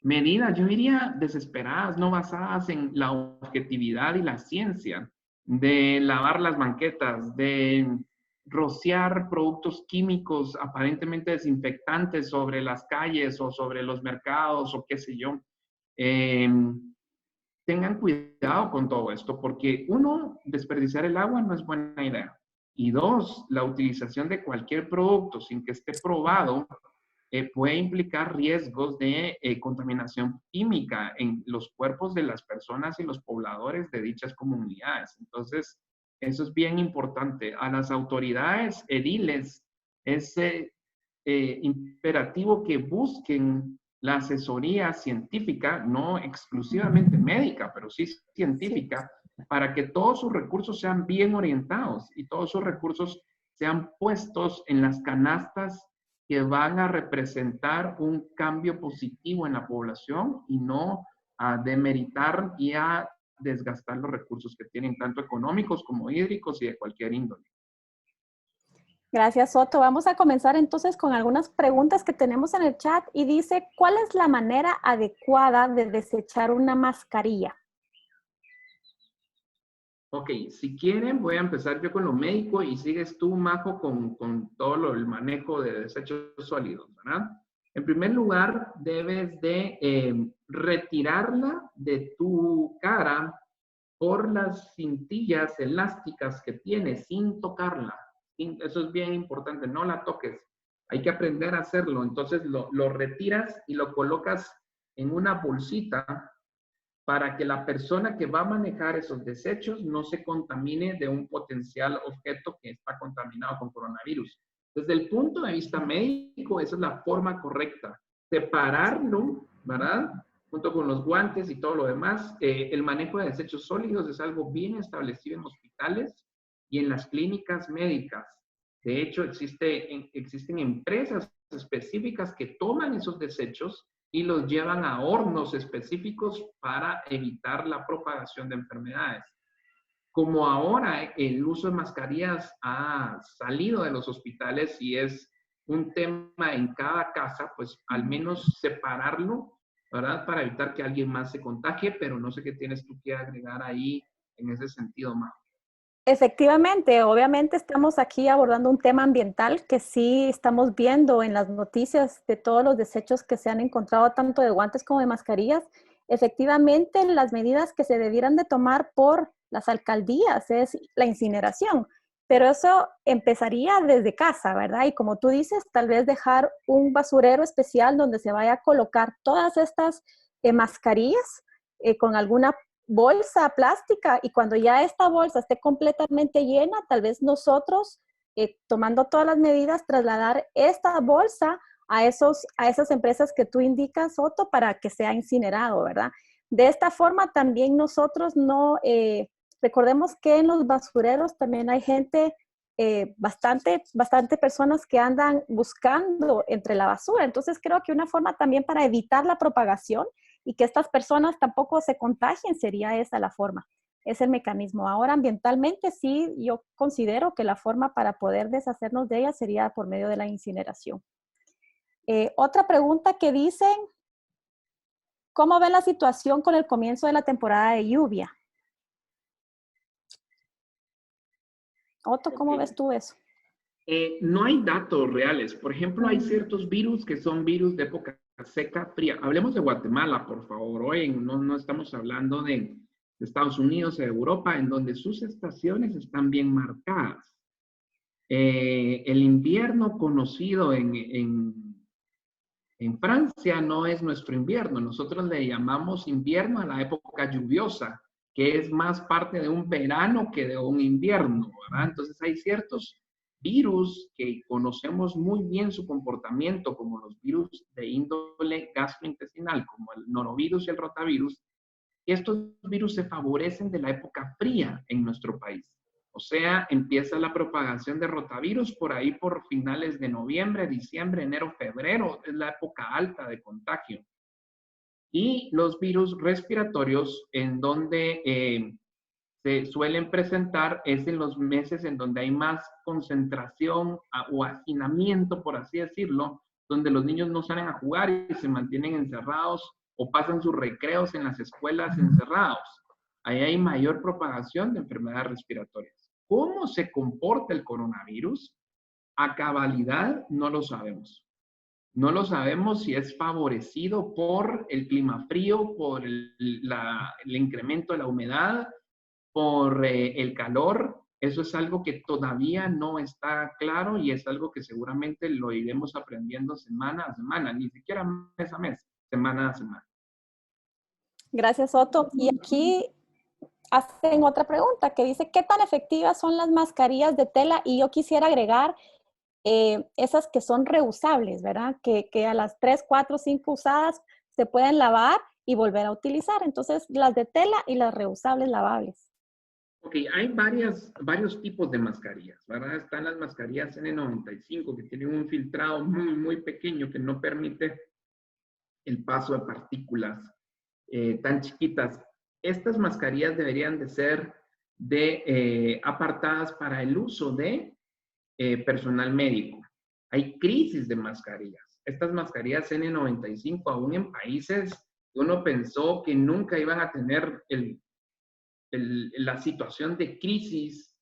medidas, yo diría desesperadas, no basadas en la objetividad y la ciencia, de lavar las banquetas, de rociar productos químicos aparentemente desinfectantes sobre las calles o sobre los mercados o qué sé yo. Eh, Tengan cuidado con todo esto, porque uno, desperdiciar el agua no es buena idea. Y dos, la utilización de cualquier producto sin que esté probado puede implicar riesgos de contaminación química en los cuerpos de las personas y los pobladores de dichas comunidades. Entonces, eso es bien importante. A las autoridades ediles es imperativo que busquen la asesoría científica, no exclusivamente médica, pero sí científica, para que todos sus recursos sean bien orientados y todos sus recursos sean puestos en las canastas que van a representar un cambio positivo en la población y no a demeritar y a desgastar los recursos que tienen, tanto económicos como hídricos y de cualquier índole. Gracias, Soto. Vamos a comenzar entonces con algunas preguntas que tenemos en el chat y dice, ¿cuál es la manera adecuada de desechar una mascarilla? Ok, si quieren, voy a empezar yo con lo médico y sigues tú, Majo, con todo el manejo de desechos sólidos, ¿verdad? En primer lugar, debes de retirarla de tu cara por las cintillas elásticas que tiene sin tocarla. Eso es bien importante, no la toques. Hay que aprender a hacerlo. Entonces lo retiras y lo colocas en una bolsita para que la persona que va a manejar esos desechos no se contamine de un potencial objeto que está contaminado con coronavirus. Desde el punto de vista médico, esa es la forma correcta. Separarlo, ¿verdad? Junto con los guantes y todo lo demás. El manejo de desechos sólidos es algo bien establecido en hospitales y en las clínicas médicas. De hecho, existen empresas específicas que toman esos desechos y los llevan a hornos específicos para evitar la propagación de enfermedades. Como ahora el uso de mascarillas ha salido de los hospitales y es un tema en cada casa, pues al menos separarlo, ¿verdad? Para evitar que alguien más se contagie, pero no sé qué tienes tú que agregar ahí en ese sentido, Majo. Efectivamente, obviamente estamos aquí abordando un tema ambiental que sí estamos viendo en las noticias de todos los desechos que se han encontrado, tanto de guantes como de mascarillas. Efectivamente, las medidas que se debieran de tomar por las alcaldías es la incineración, pero eso empezaría desde casa, ¿verdad? Y como tú dices, tal vez dejar un basurero especial donde se vaya a colocar todas estas mascarillas con alguna bolsa plástica y cuando ya esta bolsa esté completamente llena, tal vez nosotros, tomando todas las medidas, trasladar esta bolsa a esas empresas que tú indicas, Otto, para que sea incinerado, ¿verdad? De esta forma también nosotros no, recordemos que en los basureros también hay gente, bastante personas que andan buscando entre la basura. Entonces creo que una forma también para evitar la propagación y que estas personas tampoco se contagien sería esa la forma. es el mecanismo. Ahora, ambientalmente, sí, yo considero que la forma para poder deshacernos de ellas sería por medio de la incineración. Otra pregunta que dicen, ¿cómo ven la situación con el comienzo de la temporada de lluvia? Otto, ¿cómo ves tú eso? No hay datos reales. Por ejemplo, hay ciertos virus que son virus de época seca, fría. Hablemos de Guatemala, por favor. Hoy no estamos hablando de Estados Unidos, de Europa, en donde sus estaciones están bien marcadas. El invierno conocido en Francia no es nuestro invierno. Nosotros le llamamos invierno a la época lluviosa, que es más parte de un verano que de un invierno, ¿verdad? Entonces hay ciertos virus que conocemos muy bien su comportamiento, como los virus de índole gastrointestinal, como el norovirus y el rotavirus. Estos virus se favorecen de la época fría en nuestro país. O sea, empieza la propagación de rotavirus por ahí por finales de noviembre, diciembre, enero, febrero. Es la época alta de contagio. Y los virus respiratorios en donde se suelen presentar es en los meses en donde hay más concentración o hacinamiento, por así decirlo, donde los niños no salen a jugar y se mantienen encerrados o pasan sus recreos en las escuelas encerrados. Ahí hay mayor propagación de enfermedades respiratorias. ¿Cómo se comporta el coronavirus? A cabalidad no lo sabemos. No lo sabemos si es favorecido por el clima frío, por el incremento de la humedad, por el calor. Eso es algo que todavía no está claro y es algo que seguramente lo iremos aprendiendo semana a semana, ni siquiera mes a mes, semana a semana. Gracias, Otto. Y aquí hacen otra pregunta que dice, ¿qué tan efectivas son las mascarillas de tela? Y yo quisiera agregar esas que son reusables, ¿verdad? Que a las 3, 4, 5 usadas se pueden lavar y volver a utilizar. Entonces, las de tela y las reusables lavables. Ok, hay varios tipos de mascarillas, ¿verdad? Están las mascarillas N95 que tienen un filtrado muy, muy pequeño que no permite el paso de partículas tan chiquitas. Estas mascarillas deberían de ser apartadas para el uso de personal médico. Hay crisis de mascarillas. Estas mascarillas N95, aún en países que uno pensó que nunca iban a tener la situación de crisis,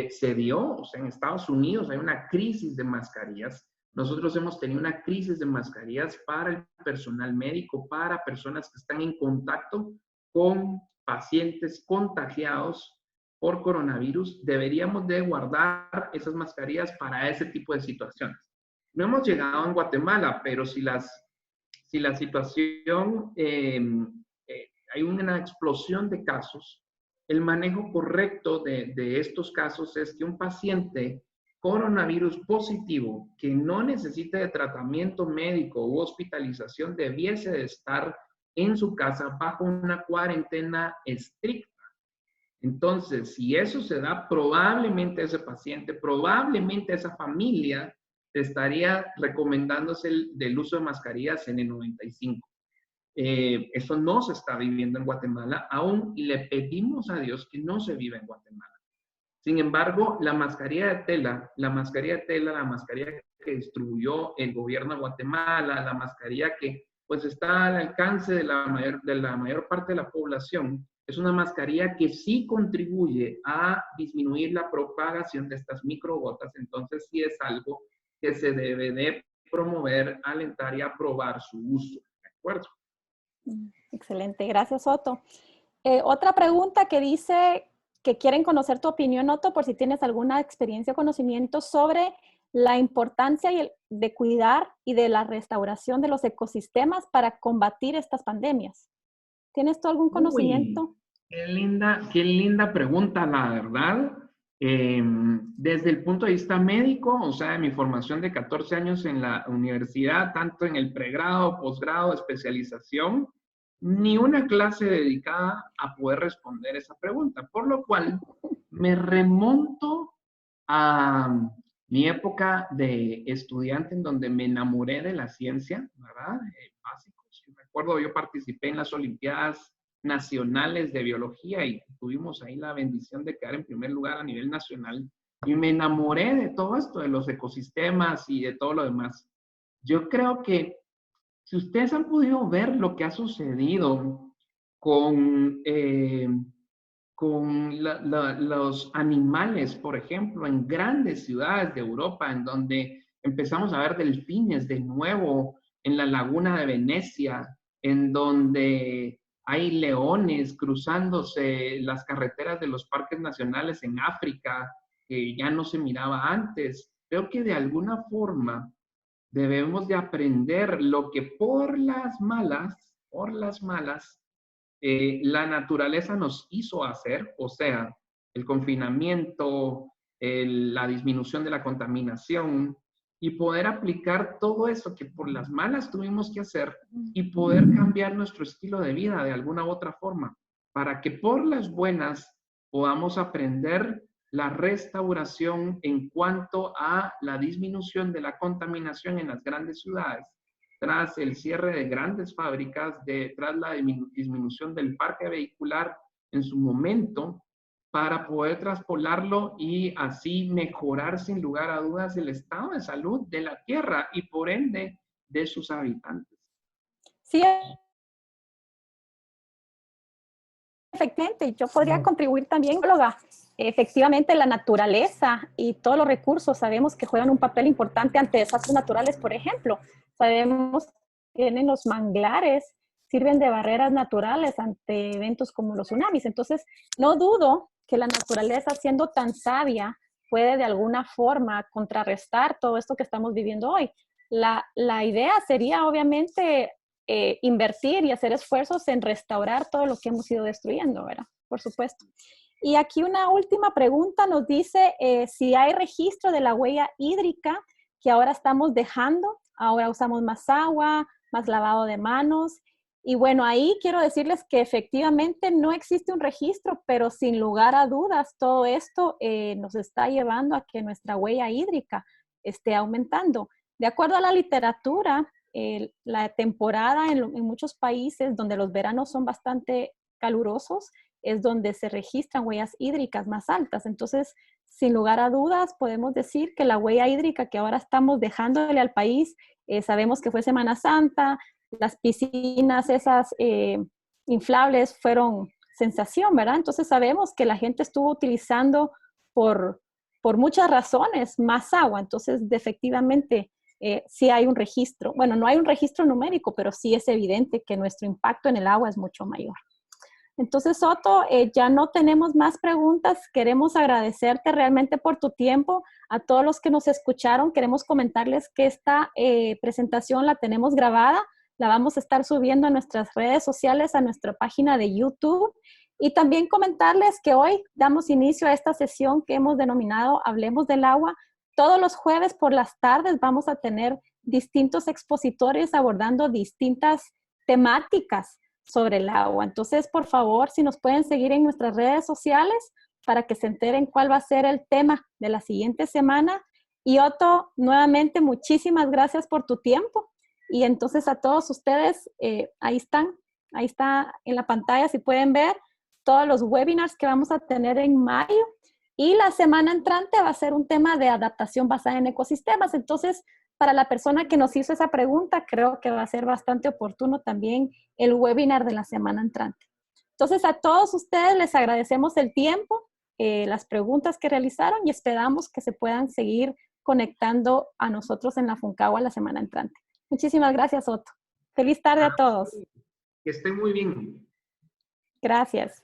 se dio. O sea, en Estados Unidos hay una crisis de mascarillas. Nosotros hemos tenido una crisis de mascarillas para el personal médico, para personas que están en contacto con pacientes contagiados por coronavirus. Deberíamos de guardar esas mascarillas para ese tipo de situaciones. No hemos llegado en Guatemala, pero si la situación, hay una explosión de casos, el manejo correcto de estos casos es que un paciente coronavirus positivo que no necesite de tratamiento médico u hospitalización debiese de estar en su casa bajo una cuarentena estricta. Entonces, si eso se da, probablemente ese paciente, probablemente esa familia estaría recomendándose del uso de mascarillas N95. Eso no se está viviendo en Guatemala aún y le pedimos a Dios que no se viva en Guatemala. Sin embargo, la mascarilla que distribuyó el gobierno de Guatemala, la mascarilla que pues está al alcance de la mayor parte de la población, es una mascarilla que sí contribuye a disminuir la propagación de estas microgotas. Entonces sí es algo que se debe de promover, alentar y aprobar su uso. ¿De acuerdo? Excelente, gracias, Otto. Otra pregunta que dice que quieren conocer tu opinión, Otto, por si tienes alguna experiencia o conocimiento sobre la importancia de cuidar y de la restauración de los ecosistemas para combatir estas pandemias. ¿Tienes tú algún conocimiento? Uy, qué linda pregunta, la verdad. Desde el punto de vista médico, o sea, mi formación de 14 años en la universidad, tanto en el pregrado, posgrado, especialización, ni una clase dedicada a poder responder esa pregunta, por lo cual me remonto a mi época de estudiante en donde me enamoré de la ciencia, ¿verdad? Básicos. Recuerdo, yo participé en las Olimpiadas nacionales de biología y tuvimos ahí la bendición de quedar en primer lugar a nivel nacional. Y me enamoré de todo esto, de los ecosistemas y de todo lo demás. Yo creo que si ustedes han podido ver lo que ha sucedido con los animales, por ejemplo, en grandes ciudades de Europa, en donde empezamos a ver delfines de nuevo en la laguna de Venecia, en donde hay leones cruzándose las carreteras de los parques nacionales en África, que ya no se miraba antes. Creo que de alguna forma debemos de aprender lo que por las malas, la naturaleza nos hizo hacer, o sea, el confinamiento, la disminución de la contaminación, y poder aplicar todo eso que por las malas tuvimos que hacer y poder cambiar nuestro estilo de vida de alguna u otra forma, para que por las buenas podamos aprender la restauración en cuanto a la disminución de la contaminación en las grandes ciudades, tras el cierre de grandes fábricas, tras la disminución del parque vehicular en su momento, para poder traspolarlo y así mejorar sin lugar a dudas el estado de salud de la tierra y por ende de sus habitantes. Sí, efectivamente, yo podría contribuir también, bióloga. Efectivamente, la naturaleza y todos los recursos sabemos que juegan un papel importante ante desastres naturales, por ejemplo. Sabemos que tienen los manglares, sirven de barreras naturales ante eventos como los tsunamis. Entonces, no dudo que la naturaleza, siendo tan sabia, puede de alguna forma contrarrestar todo esto que estamos viviendo hoy. La idea sería, obviamente, invertir y hacer esfuerzos en restaurar todo lo que hemos ido destruyendo, ¿verdad? Por supuesto. Y aquí una última pregunta nos dice si hay registro de la huella hídrica que ahora estamos dejando. Ahora usamos más agua, más lavado de manos. Y bueno, ahí quiero decirles que efectivamente no existe un registro, pero sin lugar a dudas, todo esto nos está llevando a que nuestra huella hídrica esté aumentando. De acuerdo a la literatura, la temporada en muchos países donde los veranos son bastante calurosos es donde se registran huellas hídricas más altas. Entonces, sin lugar a dudas, podemos decir que la huella hídrica que ahora estamos dejándole al país, sabemos que fue Semana Santa, las piscinas esas inflables fueron sensación, ¿verdad? Entonces sabemos que la gente estuvo utilizando por muchas razones más agua. Entonces, efectivamente, sí hay un registro. Bueno, no hay un registro numérico, pero sí es evidente que nuestro impacto en el agua es mucho mayor. Entonces, Otto, ya no tenemos más preguntas. Queremos agradecerte realmente por tu tiempo. A todos los que nos escucharon, queremos comentarles que esta presentación la tenemos grabada. La vamos a estar subiendo a nuestras redes sociales, a nuestra página de YouTube. Y también comentarles que hoy damos inicio a esta sesión que hemos denominado Hablemos del Agua. Todos los jueves por las tardes vamos a tener distintos expositores abordando distintas temáticas sobre el agua. Entonces, por favor, si nos pueden seguir en nuestras redes sociales para que se enteren cuál va a ser el tema de la siguiente semana. Y Otto, nuevamente, muchísimas gracias por tu tiempo. Y entonces a todos ustedes, ahí está en la pantalla, si pueden ver todos los webinars que vamos a tener en mayo. Y la semana entrante va a ser un tema de adaptación basada en ecosistemas. Entonces, para la persona que nos hizo esa pregunta, creo que va a ser bastante oportuno también el webinar de la semana entrante. Entonces, a todos ustedes les agradecemos el tiempo, las preguntas que realizaron y esperamos que se puedan seguir conectando a nosotros en la Foncagua la semana entrante. Muchísimas gracias, Otto. Feliz tarde a todos. Que estén muy bien. Gracias.